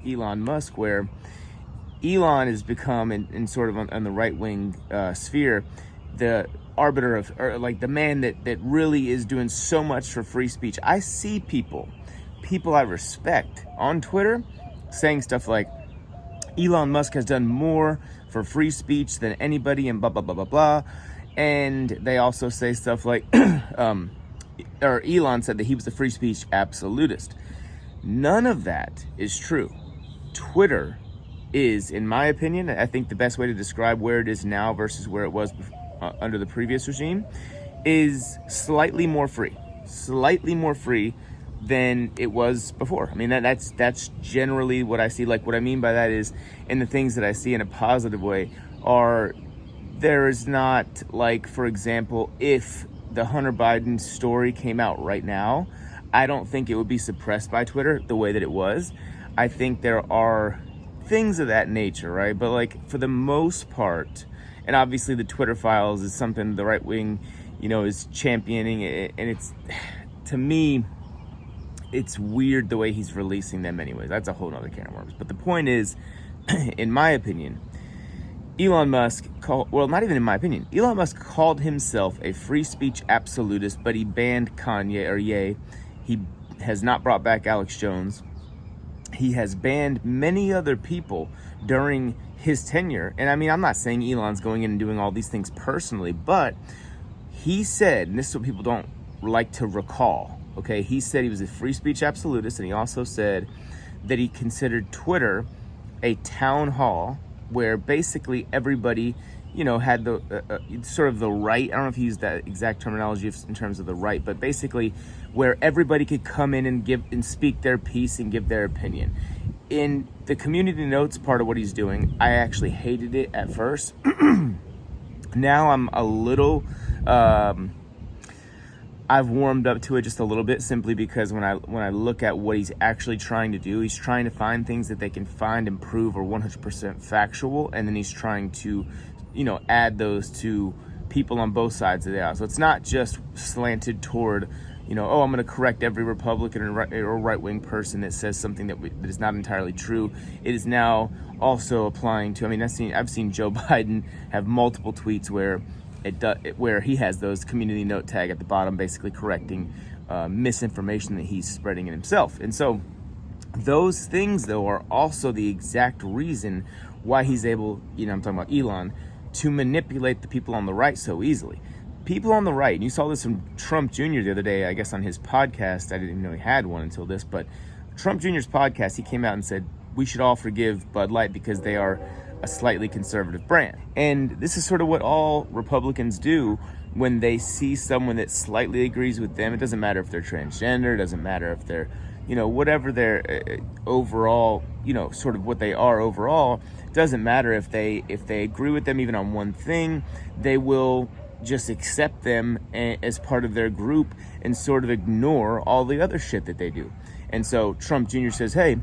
Elon Musk, where Elon has become, in sort of on the right-wing sphere, the arbiter of, or like the man that really is doing so much for free speech. I see people I respect on Twitter saying stuff like, Elon Musk has done more for free speech than anybody and blah, blah, blah, blah, blah. And they also say stuff like, or Elon said that he was a free speech absolutist. None of that is true. Twitter is, in my opinion, I think the best way to describe where it is now versus where it was under the previous regime, is slightly more free than it was before. I mean, that's generally what I see. Like, what I mean by that is, and the things that I see in a positive way are, there is not, like, for example, if the Hunter Biden story came out right now, I don't think it would be suppressed by Twitter the way that it was. I think there are things of that nature, right? But like, for the most part, and obviously the Twitter files is something the right wing, is championing, and it's, to me, it's weird the way he's releasing them anyways. That's a whole nother can of worms. But the point is, in my opinion, Elon Musk Elon Musk called himself a free speech absolutist, but he banned Ye. He has not brought back Alex Jones. He has banned many other people during his tenure. And I mean, I'm not saying Elon's going in and doing all these things personally, but he said, and this is what people don't like to recall, okay? He said he was a free speech absolutist, and he also said that he considered Twitter a town hall where basically everybody, had the sort of the right. I don't know if he used that exact terminology in terms of the right, but basically where everybody could come in and speak their piece and give their opinion. In the community notes part of what he's doing, I actually hated it at first. Now I'm a little, I've warmed up to it just a little bit, simply because when I look at what he's actually trying to do, he's trying to find things that they can find and prove are 100% factual, and then he's trying to, add those to people on both sides of the aisle. So it's not just slanted toward, I'm going to correct every Republican or right-wing person that says something that is not entirely true. It is now also applying to, I've seen Joe Biden have multiple tweets where where he has those community note tag at the bottom, basically correcting misinformation that he's spreading in himself. And so those things, though, are also the exact reason why he's able, I'm talking about Elon, to manipulate the people on the right so easily. People on the right, and you saw this from Trump Jr. the other day, I guess on his podcast. I didn't even know he had one until this, but Trump Jr.'s podcast, he came out and said, we should all forgive Bud Light because they are a slightly conservative brand. And this is sort of what all Republicans do when they see someone that slightly agrees with them. It doesn't matter if they're transgender, it doesn't matter if they're, whatever their overall, sort of what they are overall. It doesn't matter if they agree with them even on one thing. They will just accept them as part of their group and sort of ignore all the other shit that they do. And so Trump Jr. says, hey,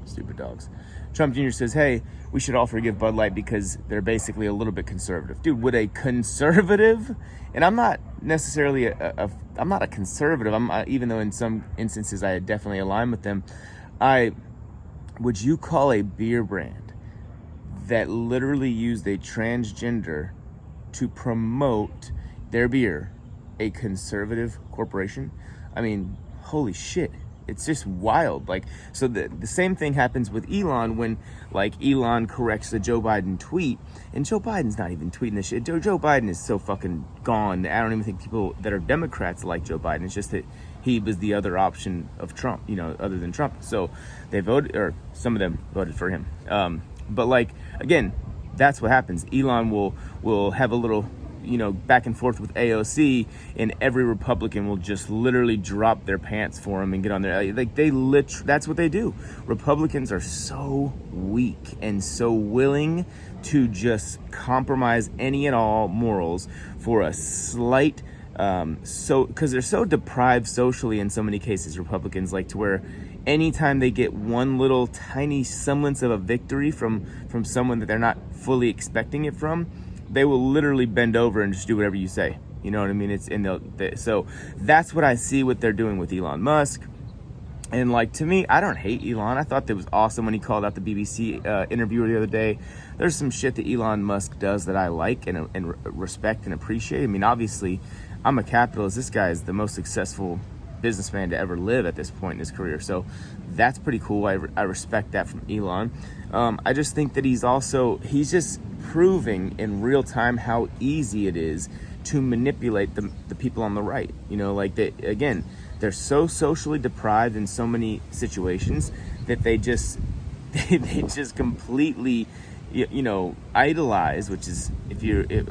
stupid dogs. Trump Jr. says, hey, we should all forgive Bud Light because they're basically a little bit conservative. Dude, would a conservative, and I'm not necessarily I'm not a conservative, even though in some instances I definitely align with them, would you call a beer brand that literally used a transgender to promote their beer a conservative corporation? I mean, holy shit. It's just wild. Like, so the same thing happens with Elon when, like, Elon corrects the Joe Biden tweet, and Joe Biden's not even tweeting this shit. Joe Biden is so fucking gone. I don't even think people that are Democrats like Joe Biden. It's just that he was the other option of Trump, other than Trump. So they voted, or some of them voted for him. But like, again, that's what happens. Elon will have a little, back and forth with AOC, and every Republican will just literally drop their pants for him and get on there. Like, that's what they do. Republicans are so weak and so willing to just compromise any and all morals for a slight, because they're so deprived socially in so many cases, Republicans, like, to where anytime they get one little tiny semblance of a victory from someone that they're not fully expecting it from, they will literally bend over and just do whatever you say. You know what I mean? So that's what I see what they're doing with Elon Musk. And like, to me, I don't hate Elon. I thought that was awesome when he called out the BBC interviewer the other day. There's some shit that Elon Musk does that I like and respect and appreciate. I mean, obviously, I'm a capitalist. This guy is the most successful businessman to ever live at this point in his career. So that's pretty cool. I respect that from Elon. I just think that he's just proving in real time how easy it is to manipulate the people on the right. You know, like, again, they're so socially deprived in so many situations that they just completely, idolize, which is, if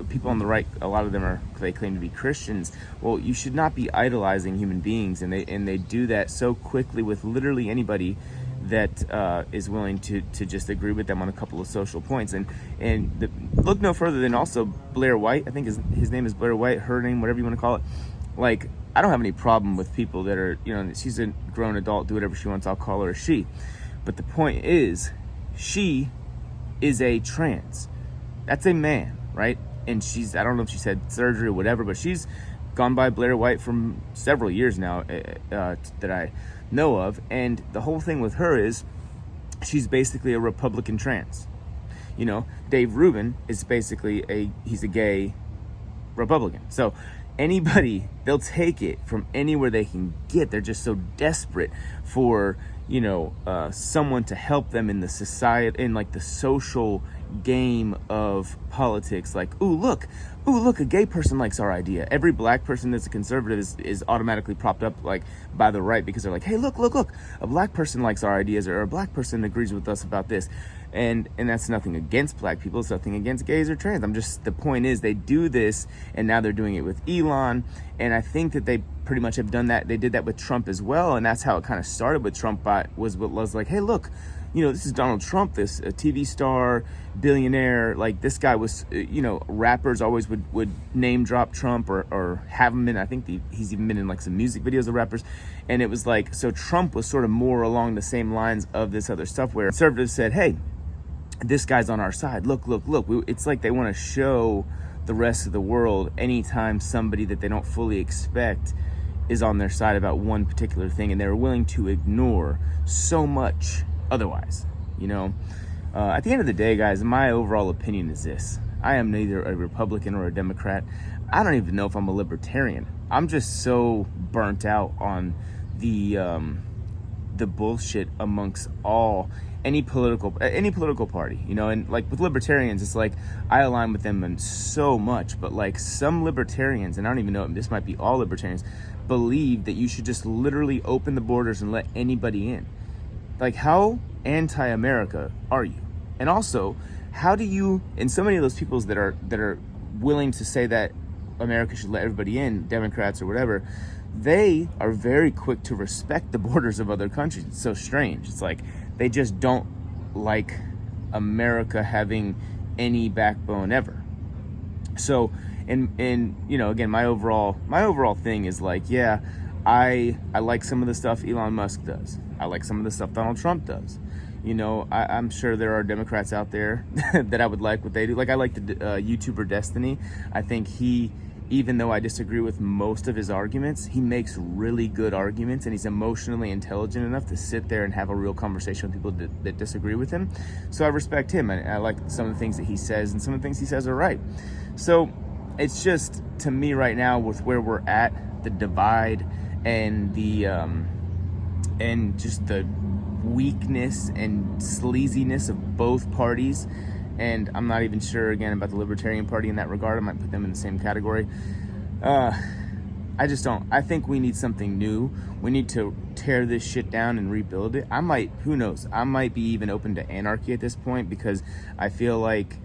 people on the right, a lot of them they claim to be Christians. Well, you should not be idolizing human beings, and they do that so quickly with literally anybody that is willing to just agree with them on a couple of social points. And look no further than also Blair White. I think his name is Blair White, her name, whatever you want to call it. Like, I don't have any problem with people that are, she's a grown adult, do whatever she wants, I'll call her a she. But the point is, she is a trans. That's a man, right? And I don't know if she said surgery or whatever, but she's gone by Blair White for several years now that I know of. And the whole thing with her is she's basically a Republican trans. Dave Rubin is basically he's a gay Republican. So anybody, they'll take it from anywhere they can get. They're just so desperate for, someone to help them in the society, in like the social game of politics. Like, ooh, look, a gay person likes our idea. Every black person that's a conservative is automatically propped up like by the right, because they're like, hey, look, a black person likes our ideas, or a black person agrees with us about this. And that's nothing against black people. It's nothing against gays or trans. The point is, they do this, and now they're doing it with Elon. And I think that they pretty much have done that. They did that with Trump as well. And that's how it kind of started with Trump. Was like, hey, look, this is Donald Trump, this a TV star, billionaire. Like, this guy was, rappers always would name drop Trump or have him in. I think he's even been in like some music videos of rappers. And it was like, so Trump was sort of more along the same lines of this other stuff, where conservatives said, hey, this guy's on our side. Look. It's like they want to show the rest of the world anytime somebody that they don't fully expect is on their side about one particular thing, and they're willing to ignore so much otherwise. At the end of the day, guys, my overall opinion is this: I am neither a Republican or a Democrat. I don't even know if I'm a libertarian. I'm just so burnt out on the bullshit amongst any political party, and like with libertarians, it's like I align with them in so much, but like some libertarians, and I don't even know, this might be all libertarians, believe that you should just literally open the borders and let anybody in. Like, how anti-America are you? And also, how do you, and so many of those people that are willing to say that America should let everybody in, Democrats or whatever, they are very quick to respect the borders of other countries. It's so strange. It's like they just don't like America having any backbone ever. So, and again, my overall thing is like, yeah, I like some of the stuff Elon Musk does. I like some of the stuff Donald Trump does. I'm sure there are Democrats out there that I would like what they do. Like, I like the YouTuber Destiny. I think even though I disagree with most of his arguments, he makes really good arguments, and he's emotionally intelligent enough to sit there and have a real conversation with people that disagree with him. So I respect him, and I like some of the things that he says, and some of the things he says are right. So it's just, to me right now, with where we're at, the divide and and just the weakness and sleaziness of both parties. And I'm not even sure, again, about the Libertarian Party in that regard. I might put them in the same category. I just don't. I think we need something new. We need to tear this shit down and rebuild it. Who knows? I might be even open to anarchy at this point, because I feel like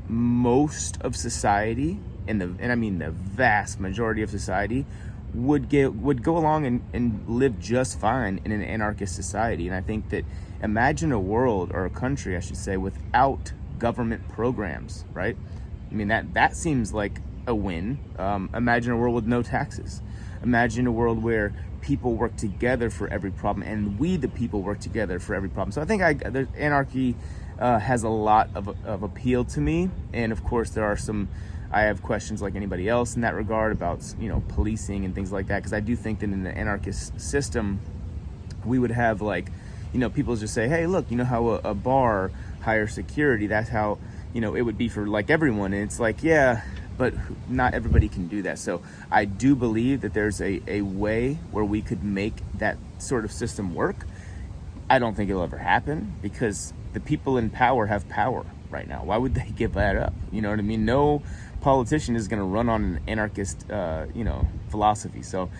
most of society, and I mean the vast majority of society, would go along and live just fine in an anarchist society. And I think that, imagine a world, or a country, I should say, without government programs, right? I mean, that seems like a win. Imagine a world with no taxes. Imagine a world where people work together for every problem, and we, the people, work together for every problem. So I think anarchy has a lot of appeal to me. And of course, I have questions like anybody else in that regard about, policing and things like that, because I do think that in the anarchist system, we would have like, people just say, hey, look, how a bar hires security, that's how, it would be for like everyone. And it's like, yeah, but not everybody can do that. So I do believe that there's a way where we could make that sort of system work. I don't think it'll ever happen because the people in power have power right now. Why would they give that up? You know what I mean? No politician is going to run on an anarchist, philosophy. So,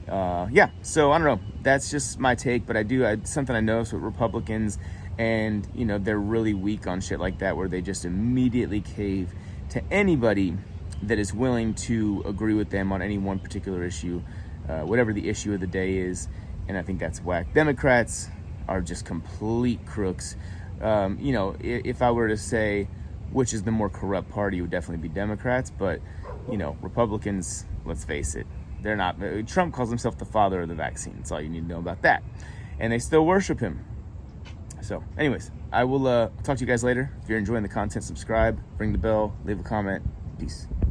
yeah. So I don't know. That's just my take. But something I noticed with Republicans, and they're really weak on shit like that, where they just immediately cave to anybody that is willing to agree with them on any one particular issue, whatever the issue of the day is. And I think that's whack. Democrats are just complete crooks. If I were to say which is the more corrupt party, it would definitely be Democrats. But, Republicans, let's face it, they're not. Trump calls himself the father of the vaccine. That's all you need to know about that. And they still worship him. So, anyways, I will talk to you guys later. If you're enjoying the content, subscribe, ring the bell, leave a comment. Peace.